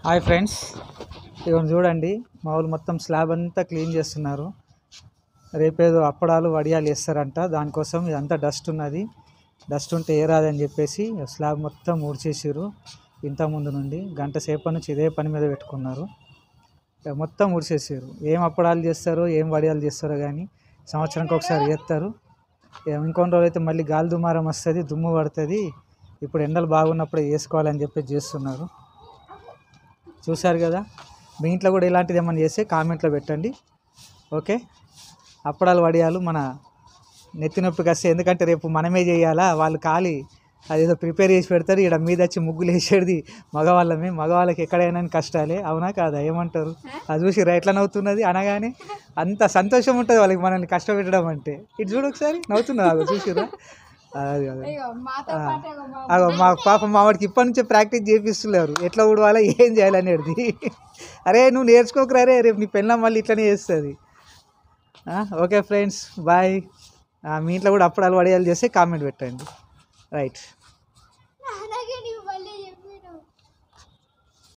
Hi friends, ఇవన్నీ చూడండి. మా వాళ్ళు మొత్తం స్లాబ్ అంతా క్లీన్ చేస్తున్నారు. రేపేదో అప్పడాలు వడియాలు వేస్తారంట. దానికోసం ఇదంతా డస్ట్ ఉన్నది. డస్ట్ ఉంటే ఏ రాదని చెప్పేసి స్లాబ్ మొత్తం ఊడ్చేసారు. ఇంతకుముందు నుండి గంట సేపటి నుంచి ఇదే పని మీద పెట్టుకున్నారు. మొత్తం ఊడ్చేసారు. ఏం అప్పడాలు చేస్తారో ఏం వడియాలు చేస్తారో కానీ సంవత్సరానికి ఒకసారి చేస్తారు. ఇంకొన్ని రోజులు అయితే మళ్ళీ గాలి దుమారం వస్తుంది, దుమ్ము పడుతుంది. ఇప్పుడు ఎండలు బాగున్నప్పుడే చేసుకోవాలని చెప్పి చేస్తున్నారు. చూశారు కదా. మీ ఇంట్లో కూడా ఇలాంటిది ఏమైనా చేస్తే కామెంట్లో పెట్టండి. ఓకే, అప్పడాలు వడియాలు మన నెత్తి నొప్పికి వస్తే, ఎందుకంటే రేపు మనమే చేయాలా. వాళ్ళు ఖాళీ అదేదో ప్రిపేర్ చేసి పెడతారు. ఇక్కడ మీద వచ్చి ముగ్గులు వేసేది మగవాళ్ళకి ఎక్కడైనా కష్టాలే. అవునా కాదా, ఏమంటారు? అది చూసి ఎట్లా నవ్వుతున్నది అనగానే అంత సంతోషం ఉంటుంది వాళ్ళకి మనల్ని కష్టపెట్టడం అంటే. ఇటు చూడు ఒకసారి నవ్వుతున్నారు, చూసిరా? అది అదో మా పాప మావాడికి ఇప్పటి నుంచే ప్రాక్టీస్ చేపిస్తున్నారు ఎట్లా ఊడవాలా ఏం చేయాలనేది. అరే నువ్వు నేర్చుకోకరా, రేపు నీ పెళ్ళం మళ్ళీ ఇట్లనే చేస్తుంది. Okay friends, bye. మీ ఇంట్లో కూడా అప్పడాలు వడియాలు చేస్తే కామెంట్ పెట్టండి. రైట్.